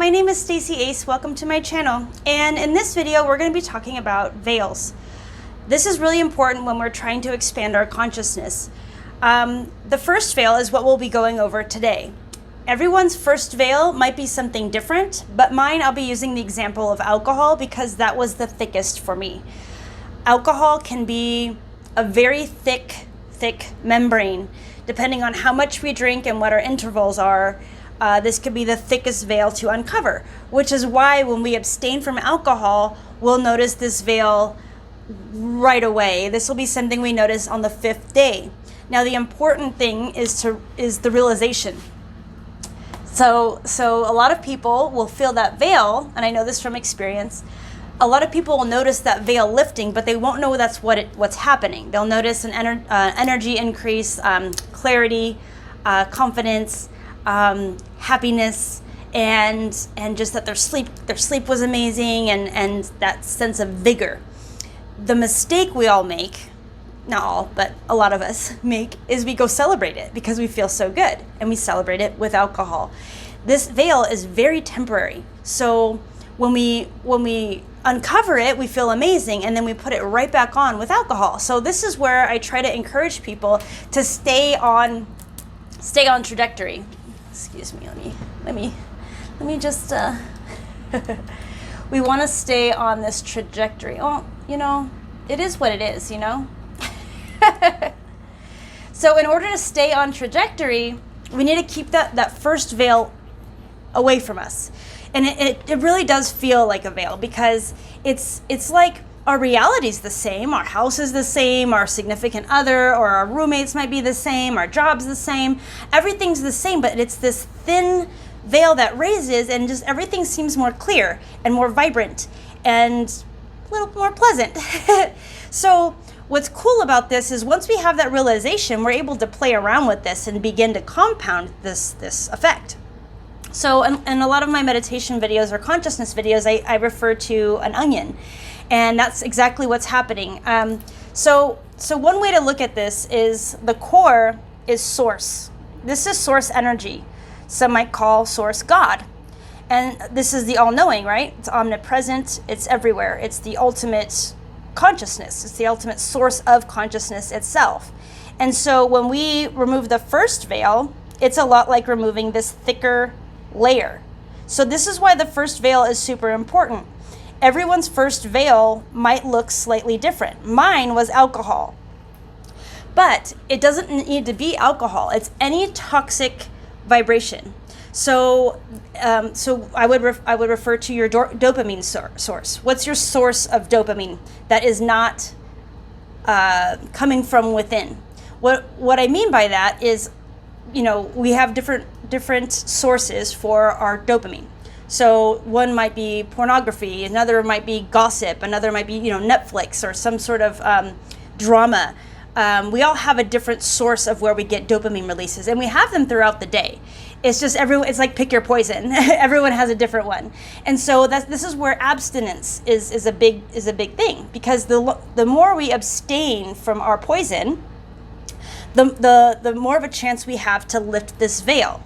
my name is Stacy Ace. Welcome to my channel. And in this video, we're going to be talking about veils. This is really important when we're trying to expand our consciousness. The first veil is what we'll be going over today. Everyone's first veil might be something different, but mine, I'll be using the example of alcohol because that was the thickest for me. Alcohol can be a very thick membrane. Depending on how much we drink and what our intervals are, this could be the thickest veil to uncover, which is why when we abstain from alcohol, we'll notice this veil right away. This will be something we notice on the 5th day. Now, the important thing is the realization. So a lot of people will feel that veil, and I know this from experience. A lot of people will notice that veil lifting, but they won't know that's what's happening. They'll notice an energy increase, clarity, confidence, happiness, and just that their sleep was amazing, and that sense of vigor. The mistake we all make, not all, but a lot of us make, is we go celebrate it because we feel so good, and we celebrate it with alcohol. This veil is very temporary. So when we uncover it, we feel amazing, and then we put it right back on with alcohol. So this is where I try to encourage people to stay on trajectory. Excuse me, let me just we want to stay on this trajectory. Oh, it is what it is, So in order to stay on trajectory, we need to keep that first veil away from us. And it really does feel like a veil because it's like our reality's the same, our house is the same, our significant other or our roommates might be the same, our job's the same, everything's the same, but it's this thin veil that raises and just everything seems more clear and more vibrant and a little more pleasant. So what's cool about this is once we have that realization, we're able to play around with this and begin to compound this effect. So in a lot of my meditation videos or consciousness videos, I refer to an onion, and that's exactly what's happening. So one way to look at this is the core is source. This is source energy. Some might call source God. And this is the all-knowing, right? It's omnipresent, it's everywhere. It's the ultimate consciousness. It's the ultimate source of consciousness itself. And so when we remove the first veil, it's a lot like removing this thicker layer. So this is why the first veil is super important. Everyone's first veil might look slightly different. Mine was alcohol. But it doesn't need to be alcohol. It's any toxic vibration. So I would refer to your dopamine source. What's your source of dopamine that is not coming from within? What I mean by that is, we have different sources for our dopamine. So one might be pornography, another might be gossip, another might be Netflix or some sort of drama. We all have a different source of where we get dopamine releases, and we have them throughout the day. It's just it's like pick your poison. Everyone has a different one, and so this is where abstinence is a big thing, because the more we abstain from our poison, the more of a chance we have to lift this veil.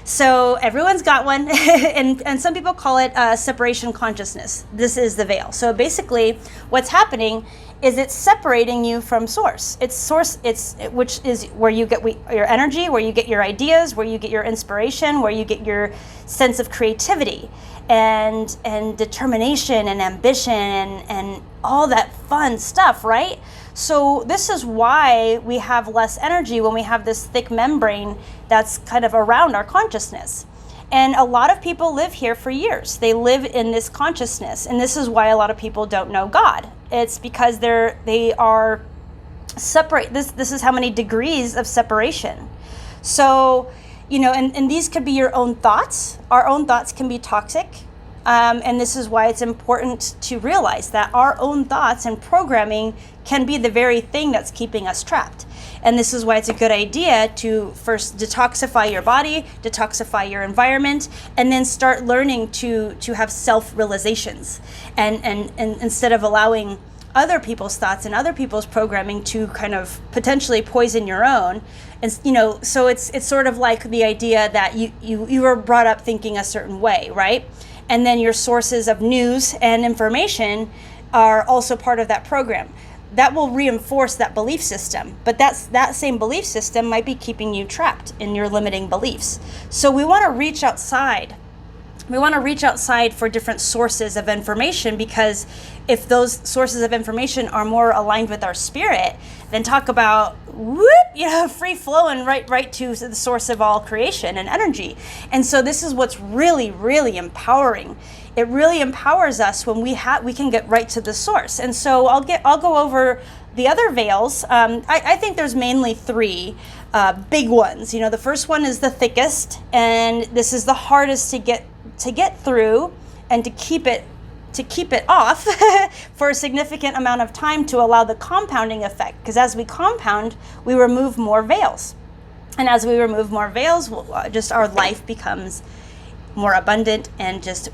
So everyone's got one, and some people call it separation consciousness. This is the veil. So basically, what's happening is it's separating you from source. It's source, which is where you get your energy, where you get your ideas, where you get your inspiration, where you get your sense of creativity and determination and ambition and all that fun stuff, right? So this is why we have less energy when we have this thick membrane that's kind of around our consciousness. And a lot of people live here for years. They live in this consciousness. And this is why a lot of people don't know God. It's because they are separate. This is how many degrees of separation. So, and these could be your own thoughts. Our own thoughts can be toxic. And this is why it's important to realize that our own thoughts and programming can be the very thing that's keeping us trapped. And this is why it's a good idea to first detoxify your body, detoxify your environment, and then start learning to have self-realizations. And instead of allowing other people's thoughts and other people's programming to kind of potentially poison your own. And, you know, so it's sort of like the idea that you were brought up thinking a certain way, right? And then your sources of news and information are also part of that program. That will reinforce that belief system, but that same belief system might be keeping you trapped in your limiting beliefs. So we want to reach outside. We want to reach outside for different sources of information, because if those sources of information are more aligned with our spirit, then talk about free flowing right to the source of all creation and energy. And so this is what's really, really empowering. It really empowers us when we can get right to the source. And so I'll go over the other veils. I think there's mainly three big ones. You know, the first one is the thickest, and this is the hardest to get through and to keep it off for a significant amount of time to allow the compounding effect. Because as we compound, we remove more veils, and as we remove more veils, just our life becomes more abundant, and just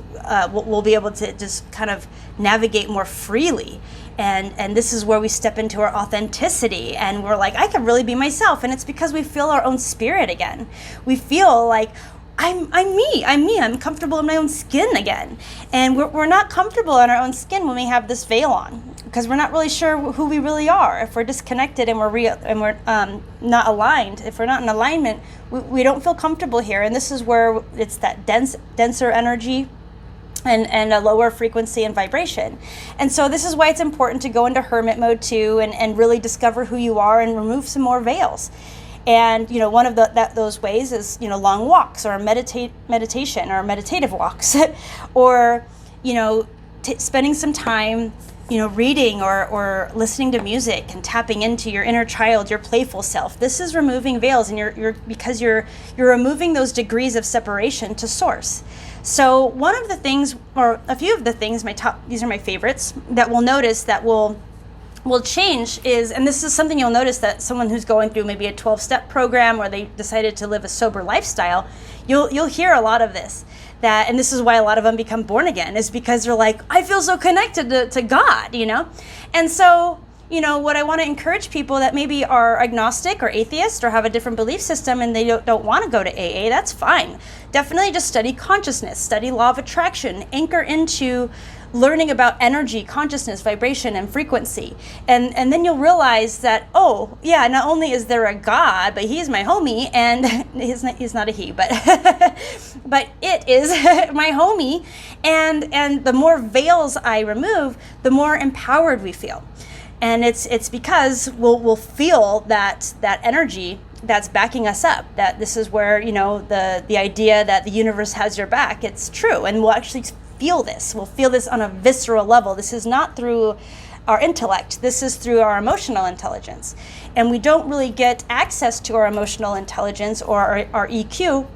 we'll be able to just kind of navigate more freely. And this is where we step into our authenticity, and we're like, I can really be myself. And it's because we feel our own spirit again. We feel like I'm me. I'm comfortable in my own skin again. And we're not comfortable in our own skin when we have this veil on, because we're not really sure who we really are. If we're disconnected and we're not aligned, if we're not in alignment, we don't feel comfortable here. And this is where it's that denser energy and a lower frequency and vibration. And so this is why it's important to go into hermit mode too, and really discover who you are and remove some more veils. And, you know, one of those ways is, you know, long walks, or meditation, or meditative walks, or, you know, spending some time, you know, reading or listening to music and tapping into your inner child, your playful self. This is removing veils, and because you're removing those degrees of separation to source. So one of the things, or a few of the things, these are my favorites, that we'll notice that will change is, and this is something you'll notice that someone who's going through maybe a 12-step program, or they decided to live a sober lifestyle, you'll hear a lot of this. And this is why a lot of them become born again, is because they're like, I feel so connected to God, you know? And so, you know, what I want to encourage people that maybe are agnostic or atheist or have a different belief system and they don't want to go to AA, that's fine. Definitely just study consciousness, study law of attraction, anchor into learning about energy, consciousness, vibration, and frequency. And then you'll realize that, oh, yeah, not only is there a God, but he's my homie, and he's not a he, but but it is my homie. And the more veils I remove, the more empowered we feel. And it's because we'll feel that energy that's backing us up, that this is where, you know, the idea that the universe has your back, it's true. And we'll actually feel this. We'll feel this on a visceral level. This is not through our intellect. This is through our emotional intelligence. And we don't really get access to our emotional intelligence or our EQ,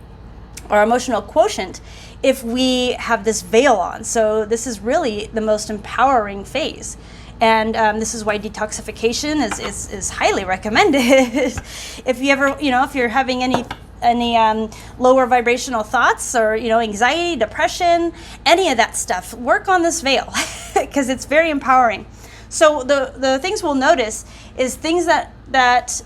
our emotional quotient, if we have this veil on. So this is really the most empowering phase. And this is why detoxification is highly recommended. If you ever, you know, if you're having any lower vibrational thoughts, or, you know, anxiety, depression, any of that stuff, work on this veil, because it's very empowering. So the things we'll notice is things that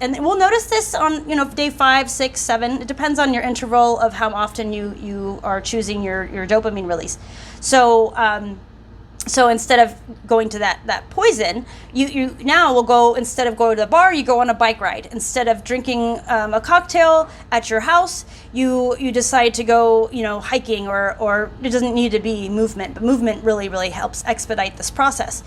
and we'll notice this on, you know, day 5, 6, 7. It depends on your interval of how often you are choosing your dopamine release. So instead of going to that poison, you now will go, instead of going to the bar, you go on a bike ride. Instead of drinking a cocktail at your house, you decide to go, you know, hiking, or it doesn't need to be movement, but movement really, really helps expedite this process.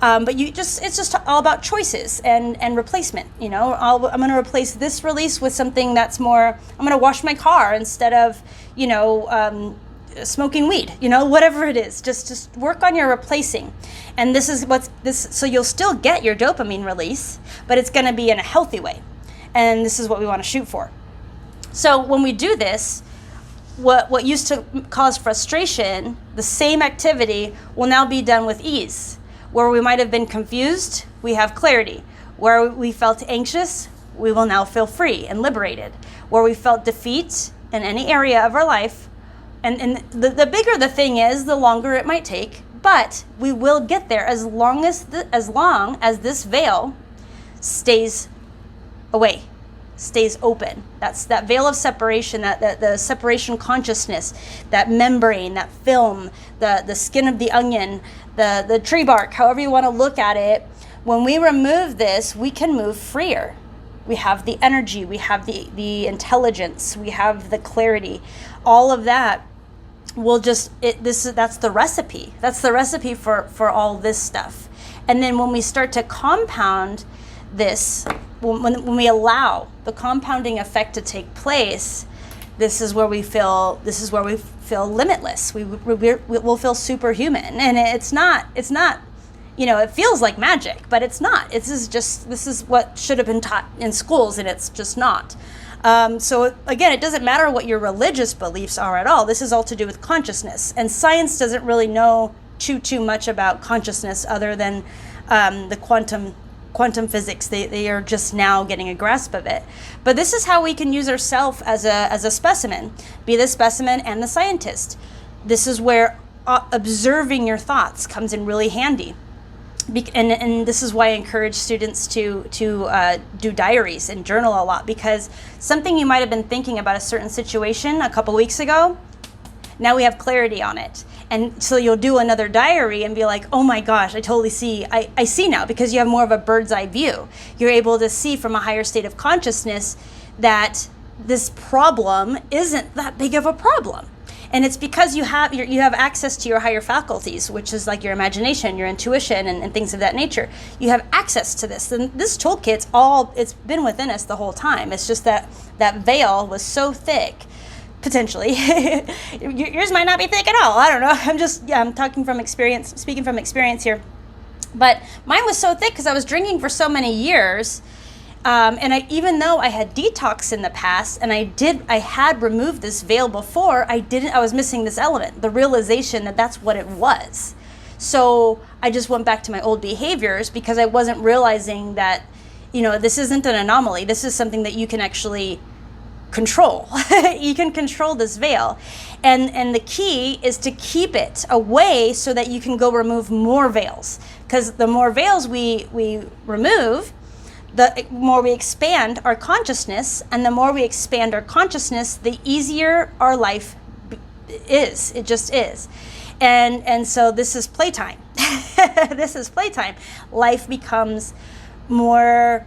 But it's just all about choices and replacement. You know, I'm going to replace this release with something that's more, I'm going to wash my car instead of, you know, smoking weed, you know, whatever it is, just work on your replacing. And this is so you'll still get your dopamine release, but it's going to be in a healthy way. And this is what we want to shoot for. So when we do this, what used to cause frustration, the same activity will now be done with ease. Where we might have been confused, we have clarity. Where we felt anxious, we will now feel free and liberated. Where we felt defeat in any area of our life, and the bigger the thing is, the longer it might take, But we will get there as long as this veil stays away, stays open. That's that veil of separation, that the separation consciousness, that membrane, that film, the skin of the onion, the tree bark, however you want to look at it. When we remove this, we can move freer. We have the energy, we have the intelligence, we have the clarity. All of that will that's the recipe. That's the recipe for all this stuff. And then when we start to compound this, when we allow the compounding effect to take place, this is where we feel limitless. We'll feel superhuman. And it's not, it feels like magic, but it's not. This is what should have been taught in schools, and it's just not. So again, it doesn't matter what your religious beliefs are at all. This is all to do with consciousness. And science doesn't really know too much about consciousness other than the quantum physics. They are just now getting a grasp of it. But this is how we can use ourselves as a specimen, be the specimen and the scientist. This is where observing your thoughts comes in really handy. And this is why I encourage students to do diaries and journal a lot, because something you might have been thinking about a certain situation a couple weeks ago, now we have clarity on it. And so you'll do another diary and be like, oh my gosh, I totally see. I see now, because you have more of a bird's eye view. You're able to see from a higher state of consciousness that this problem isn't that big of a problem. And it's because you have access to your higher faculties, which is like your imagination, your intuition, and things of that nature. You have access to this. And this toolkit's it's been within us the whole time. It's just that veil was so thick, potentially. Yours might not be thick at all. I don't know. I'm talking from experience, speaking from experience here. But mine was so thick because I was drinking for so many years. And even though I had detox in the past, and I had removed this veil before, I was missing this element, the realization that that's what it was. So I just went back to my old behaviors because I wasn't realizing that, this isn't an anomaly. This is something that you can actually control. You can control this veil. And the key is to keep it away so that you can go remove more veils. Because the more veils we remove, the more we expand our consciousness, and the more we expand our consciousness, the easier our life is. It just is. And so this is playtime. This is playtime. Life becomes more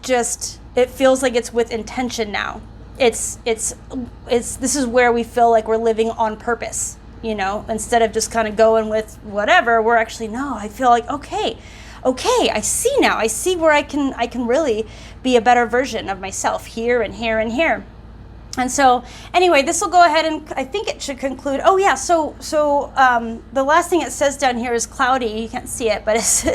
it feels like it's with intention now. This is where we feel like we're living on purpose, instead of just kind of going with whatever. We're actually, no, I feel like, okay, I see now. I see where I can really be a better version of myself here and here and here. And so anyway, this will go ahead and I think it should conclude. Oh yeah, so the last thing it says down here is cloudy. You can't see it, but it's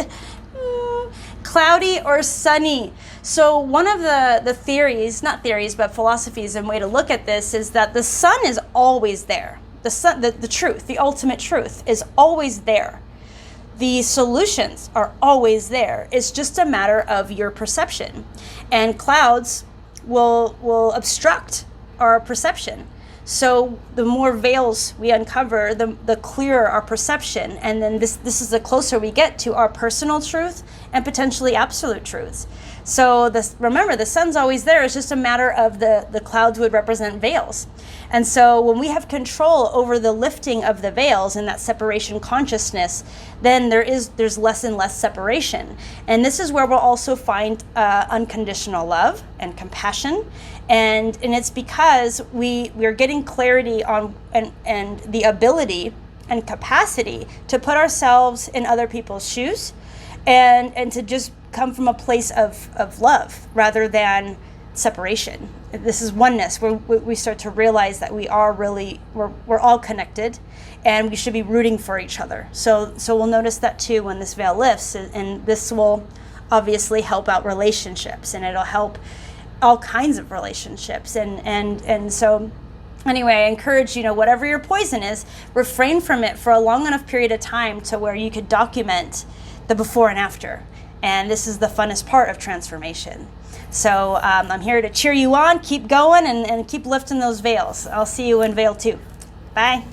cloudy or sunny. So one of the theories, not theories, but philosophies and way to look at this is that the sun is always there. The sun, the truth, the ultimate truth is always there. The solutions are always there. It's just a matter of your perception. And clouds will obstruct our perception. So the more veils we uncover, the clearer our perception. And then this is the closer we get to our personal truth and potentially absolute truths. So remember, the sun's always there. It's just a matter of the clouds would represent veils. And so when we have control over the lifting of the veils and that separation consciousness, then there's less and less separation. And this is where we'll also find unconditional love and compassion. And it's because we're getting clarity on and the ability and capacity to put ourselves in other people's shoes and to just come from a place of love rather than separation. This is oneness, where we start to realize that we're all connected, and we should be rooting for each other. So we'll notice that too when this veil lifts, and this will obviously help out relationships, and it'll help all kinds of relationships. And so anyway, I encourage, whatever your poison is, refrain from it for a long enough period of time to where you could document the before and after. And this is the funnest part of transformation. So I'm here to cheer you on, keep going, and keep lifting those veils. I'll see you in Veil 2. Bye.